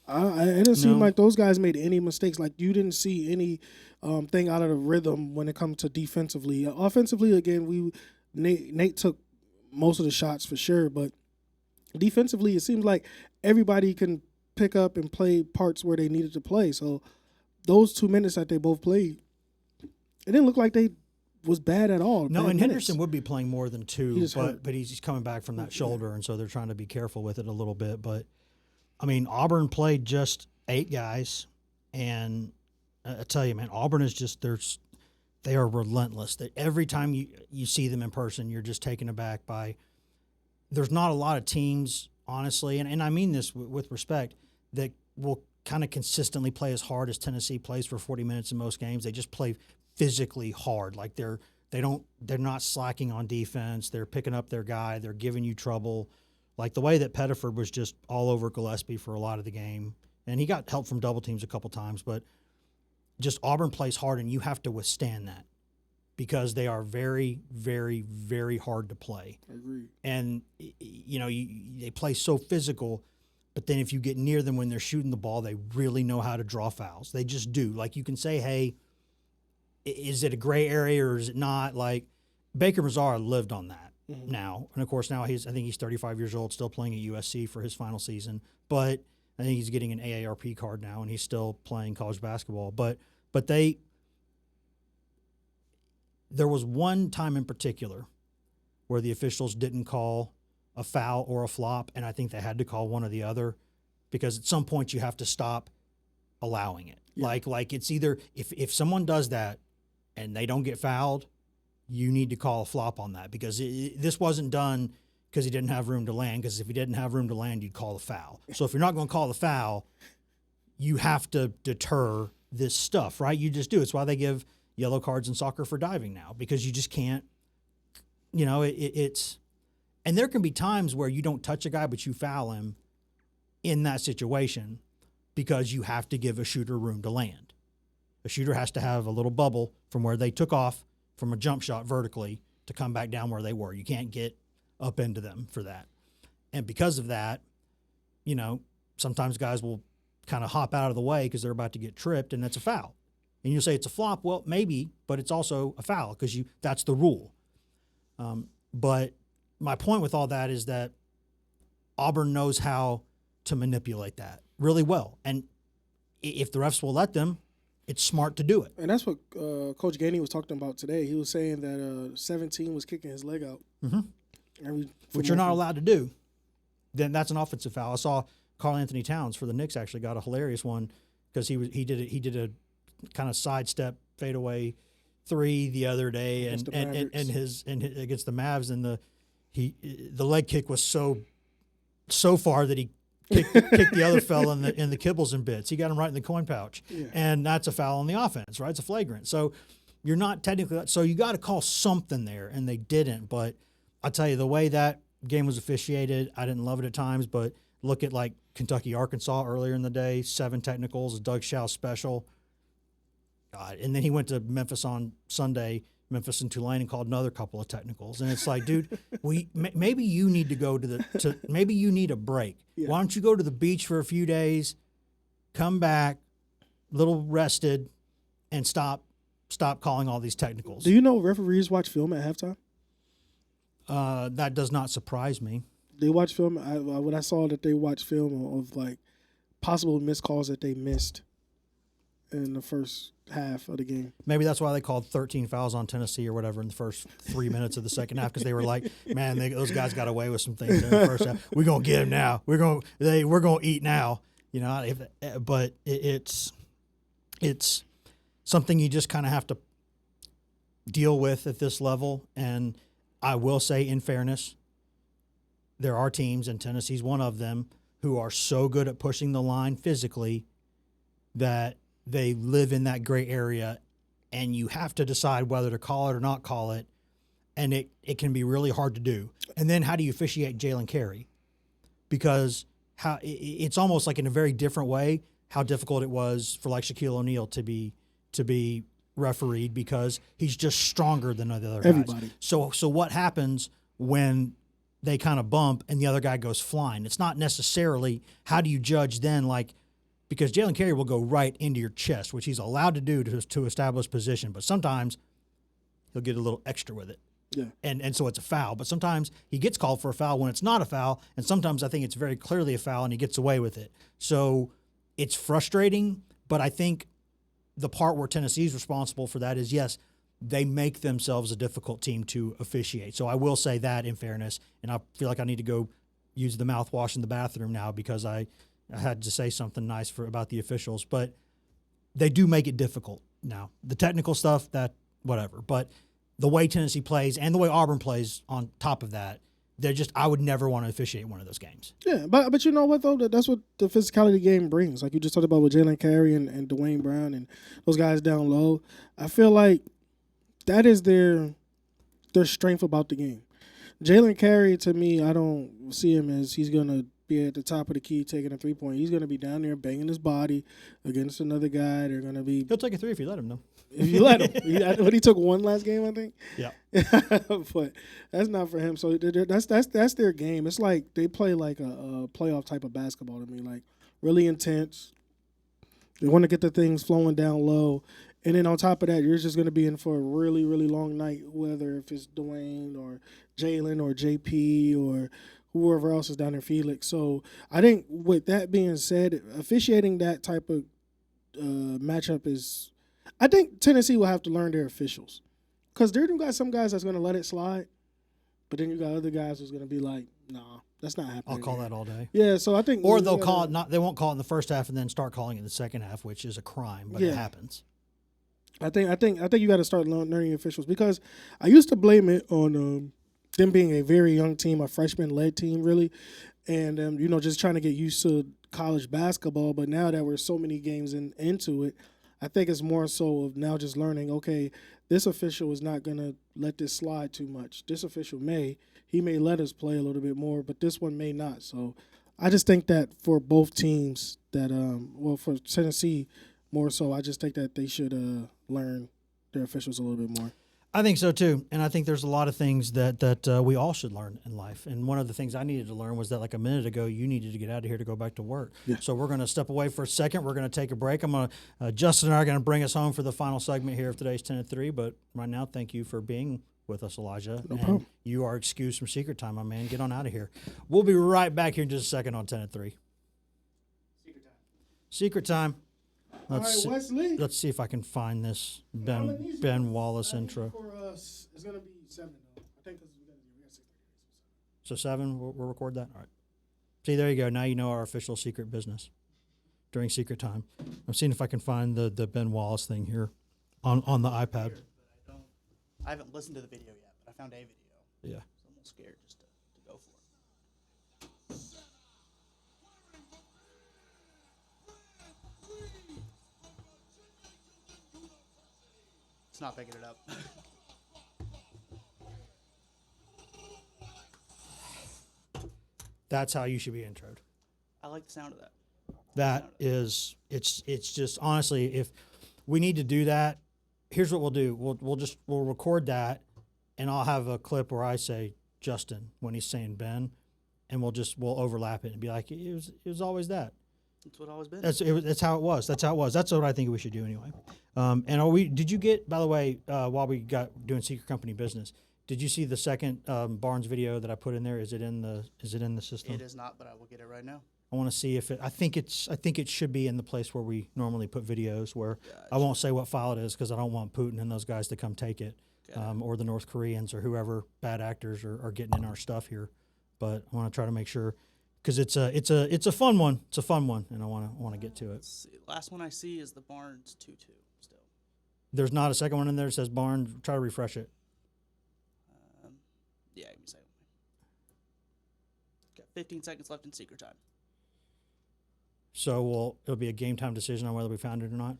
It didn't seem like those guys made any mistakes. Like you didn't see any thing out of the rhythm when it comes to defensively. Offensively, again, Nate took most of the shots for sure, but defensively, it seems like everybody can pick up and play parts where they needed to play. So those 2 minutes that they both played, it didn't look like they was bad at all. No, bad and minutes. Henderson would be playing more than 2, but he's coming back from that shoulder, and so they're trying to be careful with it a little bit. But, I mean, Auburn played just 8 guys, and I tell you, man, Auburn is just they are relentless. Every time you see them in person, you're just taken aback by – there's not a lot of teams, honestly, and I mean this with respect, that will kind of consistently play as hard as Tennessee plays for 40 minutes in most games. They just play physically hard. Like they're not slacking on defense. They're picking up their guy. They're giving you trouble. Like the way that Pettiford was just all over Gillespie for a lot of the game. And he got help from double teams a couple times, but just Auburn plays hard, and you have to withstand that because they are very, very, very hard to play. I agree. And, you know, they play so physical, but then if you get near them when they're shooting the ball, they really know how to draw fouls. They just do. Like you can say, hey, is it a gray area or is it not? Like Baker Mazzara lived on that now. And, of course, now I think he's 35 years old, still playing at USC for his final season. But I think he's getting an AARP card now, and he's still playing college basketball. But there was one time in particular where the officials didn't call a foul or a flop, and I think they had to call one or the other because at some point you have to stop allowing it. Yeah. Like it's either if someone does that and they don't get fouled, you need to call a flop on that because this wasn't done because he didn't have room to land, because if he didn't have room to land, you'd call the foul. So if you're not going to call the foul, you have to deter this stuff, right? You just do. It's why they give yellow cards in soccer for diving now, because you just can't, you know, it's – and there can be times where you don't touch a guy but you foul him in that situation because you have to give a shooter room to land. A shooter has to have a little bubble from where they took off from a jump shot vertically to come back down where they were. You can't get up into them for that. And because of that, you know, sometimes guys will kind of hop out of the way because they're about to get tripped, and that's a foul. And you'll say it's a flop. Well, maybe, but it's also a foul because that's the rule. But my point with all that is that Auburn knows how to manipulate that really well. And if the refs will let them, it's smart to do it. And that's what Coach Gainey was talking about today. He was saying that 17 was kicking his leg out. Mm-hmm. Which you're not allowed to do. Then that's an offensive foul. I saw Karl Anthony Towns for the Knicks actually got a hilarious one because he did a kind of sidestep fadeaway 3 the other day Against the and against the Mavs, and the leg kick was so far that he kicked the other fella in the kibbles and bits. He got him right in the coin pouch, and that's a foul on the offense, right? It's a flagrant. So you're not technically, so you got to call something there, and they didn't. But I'll tell you, the way that game was officiated, I didn't love it at times. But look at like Kentucky Arkansas earlier in the day, 7 technicals, Doug Show special. God, and then he went to Memphis on Sunday, Memphis and Tulane, and called another couple of technicals. And it's like, dude, maybe you need to go maybe you need a break. Yeah. Why don't you go to the beach for a few days, come back, a little rested, and stop calling all these technicals. Do you know referees watch film at halftime? That does not surprise me. They watch film. When I saw that they watched film of like possible missed calls that they missed in the first half of the game. Maybe that's why they called 13 fouls on Tennessee or whatever in the first 3 minutes of the second half, because they were like, man, those guys got away with some things in the first half. We're gonna get them now. We're gonna eat now. You know, but it's something you just kind of have to deal with at this level. And I will say, in fairness, there are teams, and Tennessee's one of them, who are so good at pushing the line physically that they live in that gray area, and you have to decide whether to call it or not call it, and it can be really hard to do. And then how do you officiate Jalen Carey? Because it's almost like in a very different way how difficult it was for like Shaquille O'Neal to be refereed, because he's just stronger than the other guys. Everybody. So what happens when they kind of bump and the other guy goes flying? It's not necessarily how do you judge then, like, because Jalen Carey will go right into your chest, which he's allowed to do to establish position, but sometimes he'll get a little extra with it. Yeah. And so it's a foul. But sometimes he gets called for a foul when it's not a foul, and sometimes I think it's very clearly a foul and he gets away with it. So it's frustrating, but I think the part where Tennessee's responsible for that is, yes, they make themselves a difficult team to officiate. So I will say that, in fairness, and I feel like I need to go use the mouthwash in the bathroom now because I had to say something nice about the officials, but they do make it difficult. Now, the technical stuff, that whatever, but the way Tennessee plays and the way Auburn plays on top of that, I would never want to officiate one of those games. Yeah, but you know what, though? That's what the physicality game brings. Like you just talked about with Jalen Carey and Dwayne Brown and those guys down low. I feel like that is their strength about the game. Jalen Carey, to me, I don't see him as he's going to be at the top of the key taking a 3-point. He's going to be down there banging his body against another guy. They're going to be. He'll take a 3 if you let him, though. If you let him. He took 1 last game, I think. Yeah. But that's not for him. So that's their game. It's like they play like a playoff type of basketball to me, like really intense. They want to get the things flowing down low. And then on top of that, you're just going to be in for a really, really long night, whether if it's Dwayne or Jalen or JP or whoever else is down there, Felix. So I think with that being said, officiating that type of matchup is – I think Tennessee will have to learn their officials, because there you got some guys that's going to let it slide, but then you got other guys who's going to be like, nah, that's not happening. I'll call that all day. Yeah, so I think – or they'll call it not – they won't call it in the first half and then start calling it in the second half, which is a crime, but it happens. I think you got to start learning your officials, because I used to blame it on them being a very young team, a freshman-led team, really, and just trying to get used to college basketball. But now that we're so many games into it, I think it's more so of now just learning. Okay, this official is not gonna let this slide too much. This official may let us play a little bit more, but this one may not. So I just think that for both teams, that for Tennessee more so, I just think that they should learn their officials a little bit more. I think so too, and I think there's a lot of things that we all should learn in life. And one of the things I needed to learn was that, like a minute ago, you needed to get out of here to go back to work. Yeah. So we're going to step away for a second. We're going to take a break. Justin and I are going to bring us home for the final segment here of today's 10 at 3. But right now, thank you for being with us, Elijah. No problem. You are excused from Secret Time, my man. Get on out of here. We'll be right back here in just a second on 10 at 3. Secret Time. Wesley. Let's see if I can find this Ben Wallace intro. For us, it's gonna be 7. I think we got 6. So 7. We'll record that. All right. See, there you go. Now you know our official secret business during secret time. I'm seeing if I can find the Ben Wallace thing here on the iPad. I haven't listened to the video yet, but I found a video. Yeah. So I'm a little scared just to go for it. It's not picking it up. That's how you should be introed. I like the sound of that. That is, it's just honestly, if we need to do that, here's what we'll do. We'll record that, and I'll have a clip where I say Justin when he's saying Ben, and we'll overlap it and be like, it was always that. That's what always been. That's how it was. That's how it was. That's what I think we should do anyway. And did you get, by the way, while we got doing secret company business, did you see the second Barnes video that I put in there? Is it in the system? It is not, but I will get it right now. I want to see if it. I think it should be in the place where we normally put videos. Where I won't say what file it is because I don't want Putin and those guys to come take it, or the North Koreans or whoever bad actors are getting in our stuff here. But I want to try to make sure because it's a fun one. It's a fun one, and I want to get to it. Let's see. Last one I see is the Barnes 2-2 still. There's not a second one in there that says Barnes. Try to refresh it. Yeah, give me a second. Got 15 seconds left in secret time. So it'll be a game time decision on whether we found it or not.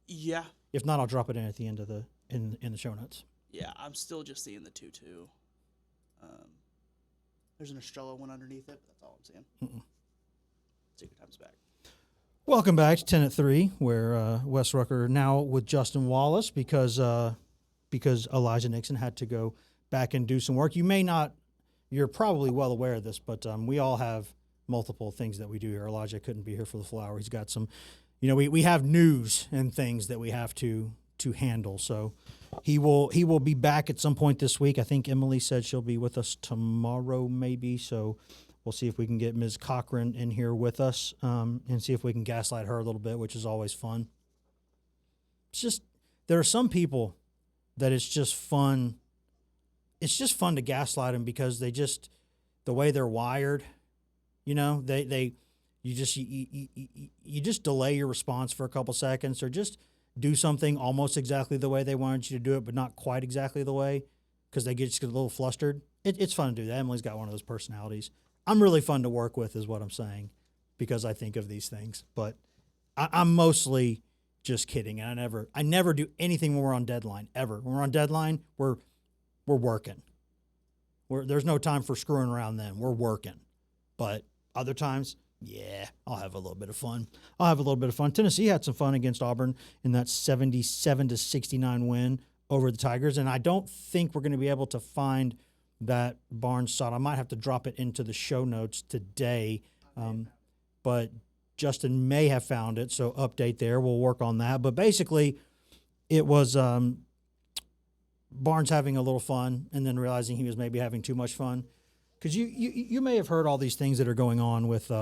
Yeah. If not, I'll drop it in at the end of the in the show notes. Yeah, I'm still just seeing the 2-2. There's an Estrella one underneath it, but that's all I'm seeing. Secret time's back. Welcome back to 10 at 3, where Wes Rucker now with Justin Wallace because Elijah Nixon had to go back and do some work. You're probably well aware of this, but we all have multiple things that we do here. Elijah couldn't be here for the full hour. He's got some, we have news and things that we have to handle. So he will be back at some point this week. I think Emily said she'll be with us tomorrow maybe. So we'll see if we can get Ms. Cochran in here with us and see if we can gaslight her a little bit, which is always fun. It's just, there are some people that it's just fun. It's just fun to gaslight them because the way they're wired, you just delay your response for a couple seconds or just do something almost exactly the way they wanted you to do it, but not quite exactly the way because they just get a little flustered. It's fun to do that. Emily's got one of those personalities. I'm really fun to work with is what I'm saying because I think of these things, but I'm mostly just kidding. And I never do anything when we're on deadline ever. When we're on deadline, we're working. There's no time for screwing around then. We're working. But other times, yeah, I'll have a little bit of fun. Tennessee had some fun against Auburn in that 77-69 win over the Tigers, and I don't think we're going to be able to find that Barnes shot. I might have to drop it into the show notes today, but Justin may have found it, so update there. We'll work on that. But basically, it was Barnes having a little fun and then realizing he was maybe having too much fun. Because you may have heard all these things that are going on with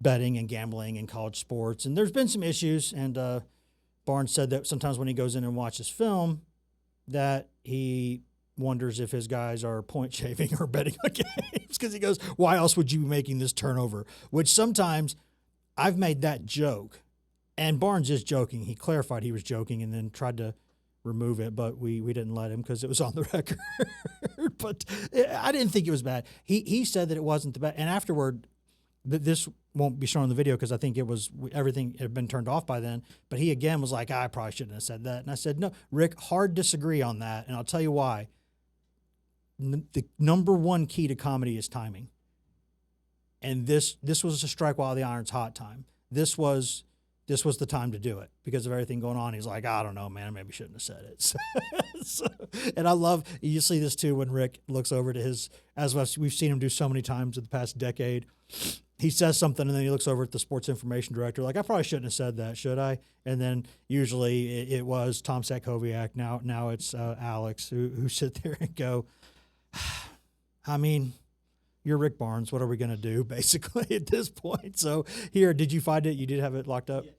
betting and gambling in college sports, and there's been some issues. And Barnes said that sometimes when he goes in and watches film, that he wonders if his guys are point shaving or betting on games. Because he goes, "Why else would you be making this turnover?" Which sometimes I've made that joke, and Barnes is joking. He clarified he was joking and then tried to remove it, but we didn't let him because it was on the record. But I didn't think it was bad. He said that it wasn't the bad. And afterward, this won't be shown in the video because I think everything had been turned off by then. But he again was like, I probably shouldn't have said that. And I said, no, Rick, hard disagree on that. And I'll tell you why. The number one key to comedy is timing. And this was a strike while the iron's hot time. This was the time to do it because of everything going on. He's like, I don't know, man, I maybe shouldn't have said it. And I love, you see this too when Rick looks over to as we've seen him do so many times in the past decade. He says something and then he looks over at the sports information director like, I probably shouldn't have said that, should I? And then usually it was Tom Sakoviak. Now it's Alex who sit there and go, I mean, you're Rick Barnes. What are we going to do, basically, at this point? So here, did you find it? You did have it locked up? Yeah.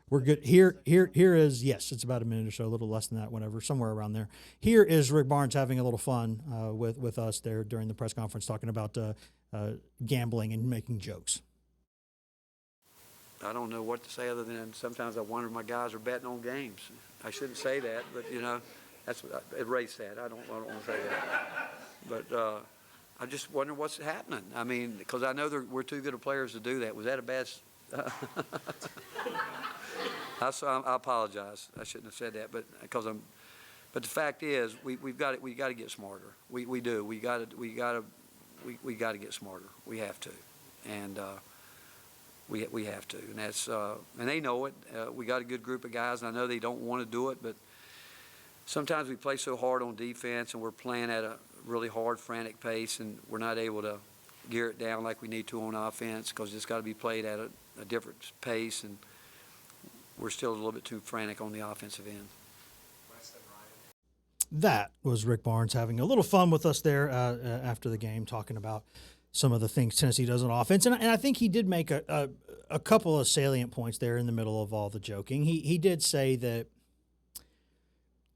We're good. Here is, yes, it's about a minute or so, a little less than that, whatever, somewhere around there. Here is Rick Barnes having a little fun with us there during the press conference, talking about gambling and making jokes. I don't know what to say other than sometimes I wonder if my guys are betting on games. I shouldn't say that, but that's erase that. I don't want to say that. But I just wonder what's happening. I mean, because I know we're too good of players to do that. Was that a bad? I apologize. I shouldn't have said that, but because I'm. But the fact is, we've got to get smarter. We do. We got to get smarter. We have to, and we have to, and that's and they know it. We got a good group of guys, and I know they don't want to do it, but sometimes we play so hard on defense, and we're playing at a really hard, frantic pace, and we're not able to gear it down like we need to on offense because it's got to be played at a different pace, and we're still a little bit too frantic on the offensive end. That was Rick Barnes having a little fun with us there after the game, talking about some of the things Tennessee does on offense. And I think he did make a couple of salient points there in the middle of all the joking. He did say that,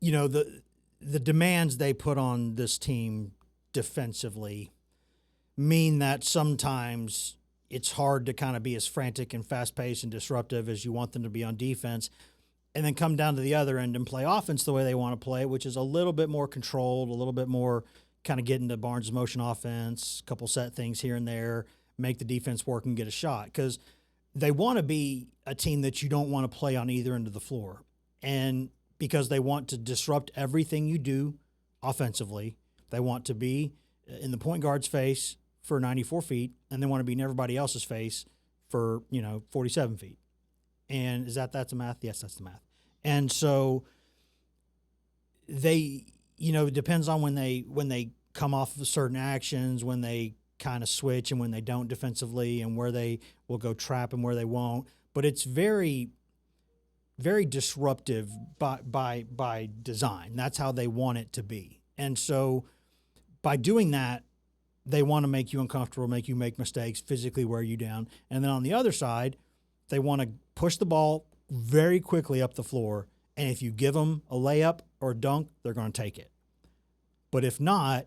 the demands they put on this team defensively mean that sometimes it's hard to kind of be as frantic and fast-paced and disruptive as you want them to be on defense, and then come down to the other end and play offense the way they want to play, which is a little bit more controlled, a little bit more kind of get into Barnes' motion offense, a couple set things here and there, make the defense work and get a shot. Because they want to be a team that you don't want to play on either end of the floor. And because they want to disrupt everything you do offensively, they want to be in the point guard's face for 94 feet, and they want to be in everybody else's face for, 47 feet. And that's the math? Yes, that's the math. And so they, it depends on when they come off of certain actions, when they kind of switch and when they don't defensively, and where they will go trap and where they won't. But it's very, very disruptive by design. That's how they want it to be. And so by doing that, they want to make you uncomfortable, make you make mistakes, physically wear you down. And then on the other side, they want to push the ball very quickly up the floor, and if you give them a layup or a dunk, they're going to take it. But if not,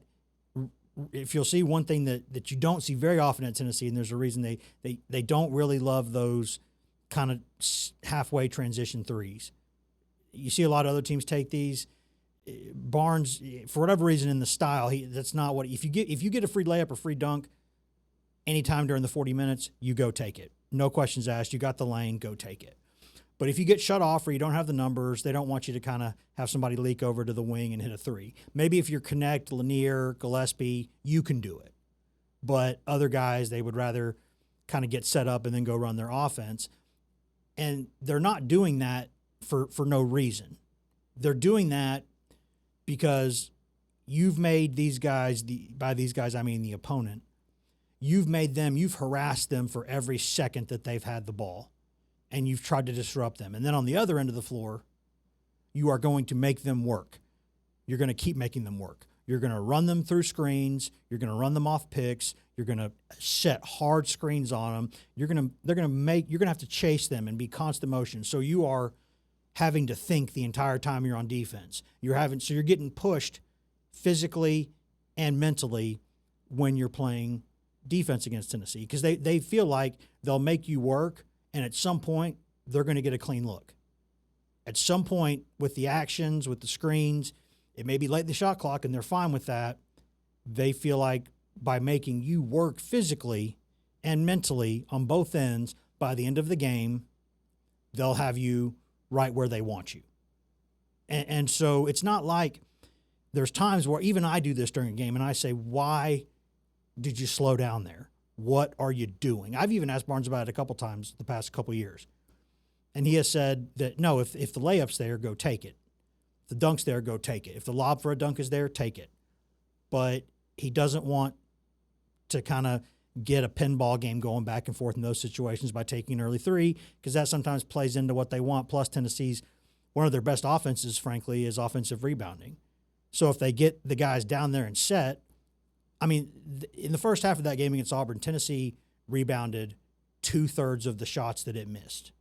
if you'll see one thing that you don't see very often at Tennessee, and there's a reason they don't really love those kind of halfway transition threes. You see a lot of other teams take these. Barnes, for whatever reason in the style, that's not what – if you get a free layup or free dunk anytime during the 40 minutes, you go take it. No questions asked. You got the lane, go take it. But if you get shut off or you don't have the numbers, they don't want you to kind of have somebody leak over to the wing and hit a three. Maybe if you're Connect, Lanier, Gillespie, you can do it. But other guys, they would rather kind of get set up and then go run their offense. And they're not doing that for no reason. They're doing that because you've made these guys, by these guys I mean the opponent, you've harassed them for every second that they've had the ball, and you've tried to disrupt them. And then on the other end of the floor, you are going to make them work. You're going to keep making them work. You're going to run them through screens. You're going to run them off picks. You're going to set hard screens on them. You're going to have to chase them and be constant motion. So you are having to think the entire time you're on defense. So you're getting pushed physically and mentally when you're playing defense against Tennessee, because they feel like they'll make you work, and at some point they're going to get a clean look. At some point with the actions, with the screens, it may be late in the shot clock, and they're fine with that. They feel like by making you work physically and mentally on both ends, by the end of the game, they'll have you right where they want you. And so it's not like there's times where even I do this during a game, and I say, why did you slow down there? What are you doing? I've even asked Barnes about it a couple times the past couple years. And he has said that, no, if the layup's there, go take it. If the dunk's there, go take it. If the lob for a dunk is there, take it. But he doesn't want to kind of get a pinball game going back and forth in those situations by taking an early three, because that sometimes plays into what they want. Plus, Tennessee's one of their best offenses, frankly, is offensive rebounding. So if they get the guys down there and set, I mean, in the first half of that game against Auburn, Tennessee rebounded 2/3 of the shots that it missed.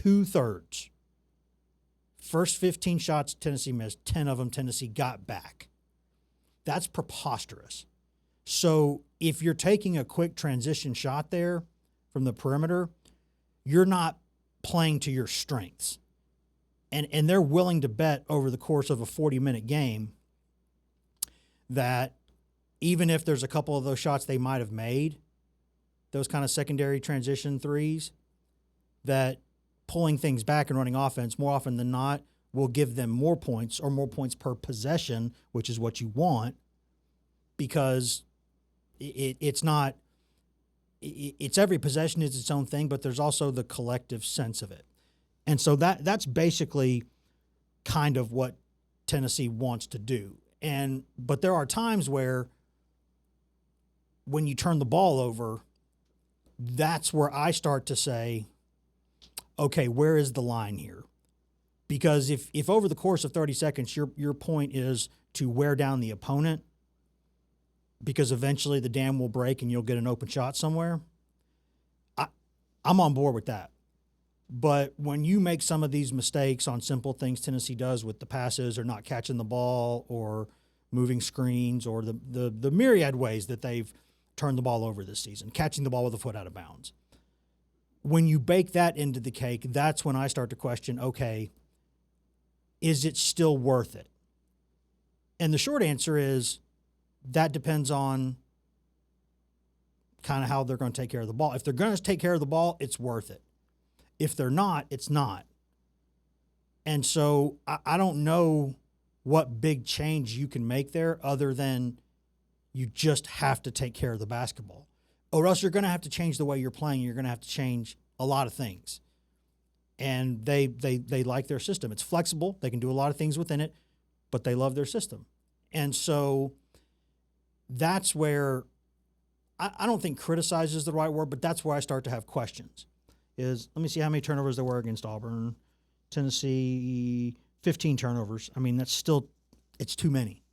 2/3. First 15 shots Tennessee missed, 10 of them Tennessee got back. That's preposterous. So if you're taking a quick transition shot there from the perimeter, you're not playing to your strengths. And they're willing to bet over the course of a 40-minute game that even if there's a couple of those shots they might have made, those kind of secondary transition threes, that pulling things back and running offense more often than not will give them more points or more points per possession, which is what you want, because it's not – it's every possession is its own thing, but there's also the collective sense of it. And so that's basically kind of what Tennessee wants to do. But there are times where when you turn the ball over, that's where I start to say, okay, where is the line here? Because if over the course of 30 seconds your point is to wear down the opponent because eventually the dam will break and you'll get an open shot somewhere, I'm on board with that. But when you make some of these mistakes on simple things Tennessee does with the passes or not catching the ball or moving screens or the myriad ways that they've turned the ball over this season, catching the ball with a foot out of bounds, when you bake that into the cake, that's when I start to question, okay, is it still worth it? And the short answer is that depends on kind of how they're going to take care of the ball. If they're going to take care of the ball, it's worth it. If they're not, it's not. And so I don't know what big change you can make there other than you just have to take care of the basketball. Or else you're going to have to change the way you're playing. You're going to have to change a lot of things. And they like their system. It's flexible. They can do a lot of things within it, but they love their system. And so that's where I don't think criticize is the right word, but that's where I start to have questions. Let me see how many turnovers there were against Auburn. Tennessee, 15 turnovers. I mean, it's too many.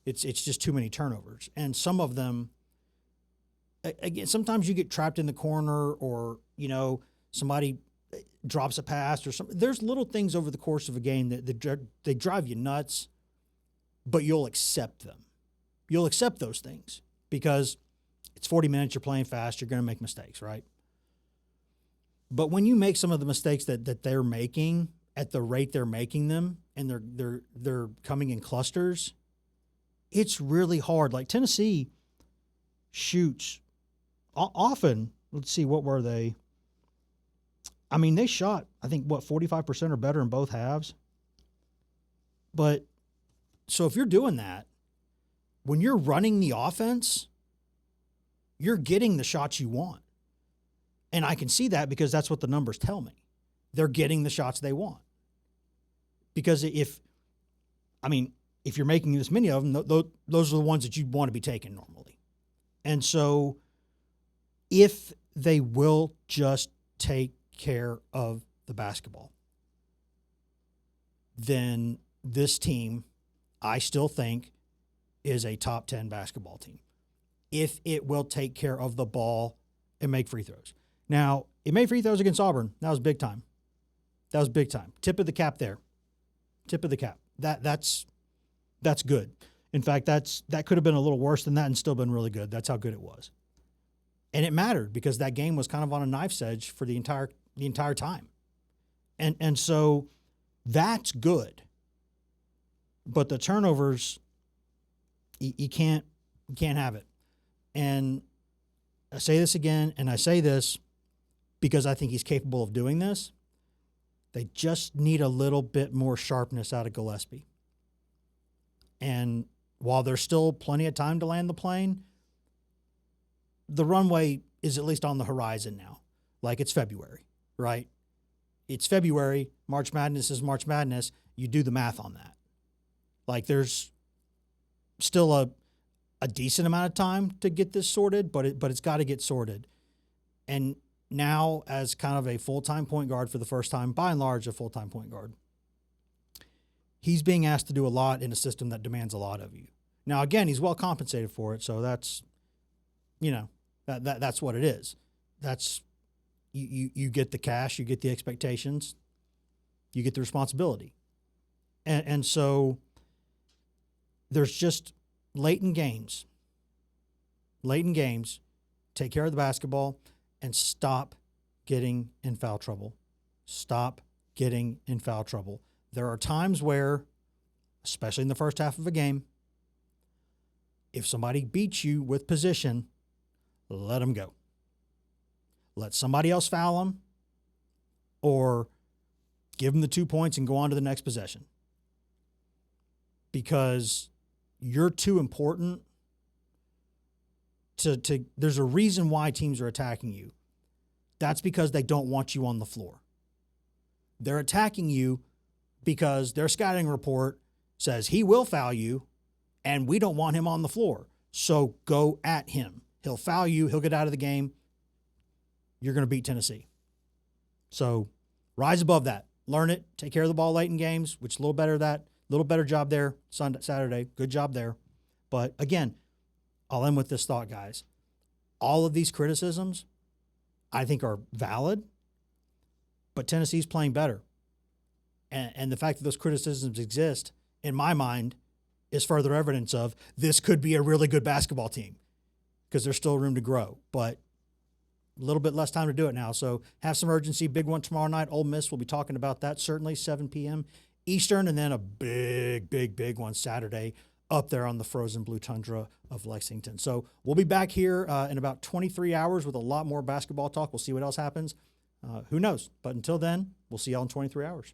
It's just too many turnovers. And some of them, again, sometimes you get trapped in the corner or, somebody drops a pass or something. There's little things over the course of a game that they drive you nuts, but you'll accept them. You'll accept those things because it's 40 minutes, you're playing fast, you're going to make mistakes, right? But when you make some of the mistakes that they're making at the rate they're making them, and they're coming in clusters, it's really hard. Like Tennessee shoots often. Let's see, what were they? I mean, they shot, I think, 45% or better in both halves. But so if you're doing that, when you're running the offense, you're getting the shots you want. And I can see that because that's what the numbers tell me. They're getting the shots they want. Because if you're making this many of them, those are the ones that you'd want to be taking normally. And so if they will just take care of the basketball, then this team, I still think, is a top 10 basketball team. If it will take care of the ball and make free throws. Now, it made free throws against Auburn. That was big time. Tip of the cap there. Tip of the cap. That's good. In fact, that could have been a little worse than that and still been really good. That's how good it was. And it mattered because that game was kind of on a knife's edge for the entire time. And so that's good. But the turnovers, you can't have it. And I say this again, and I say this because I think he's capable of doing this. They just need a little bit more sharpness out of Gillespie. And while there's still plenty of time to land the plane, the runway is at least on the horizon now. Like it's February, right? It's February. March Madness is March Madness. You do the math on that. Like there's still a decent amount of time to get this sorted, but it's got to get sorted. And now, as kind of a full-time point guard for the first time, by and large, a full-time point guard, he's being asked to do a lot in a system that demands a lot of you. Now, again, he's well compensated for it, so that's, that's what it is. That's you get the cash, you get the expectations, you get the responsibility. And so there's just late in games, take care of the basketball and stop getting in foul trouble. Stop getting in foul trouble. There are times where, especially in the first half of a game, if somebody beats you with position, let them go. Let somebody else foul them or give them the 2 points and go on to the next possession. Because you're too important to there's a reason why teams are attacking you. That's because they don't want you on the floor. They're attacking you because their scouting report says he will foul you and we don't want him on the floor. So go at him. He'll foul you. He'll get out of the game. You're going to beat Tennessee. So rise above that. Learn it. Take care of the ball late in games, which a little better job there Sunday, Saturday. Good job there. But again, I'll end with this thought, guys. All of these criticisms I think are valid, but Tennessee's playing better. And the fact that those criticisms exist, in my mind, is further evidence of this could be a really good basketball team because there's still room to grow. But a little bit less time to do it now. So have some urgency. Big one tomorrow night. Ole Miss, we'll be talking about that, certainly 7 p.m. Eastern, and then a big one Saturday up there on the frozen blue tundra of Lexington. So we'll be back here in about 23 hours with a lot more basketball talk. We'll see what else happens. Who knows? But until then, we'll see y'all in 23 hours.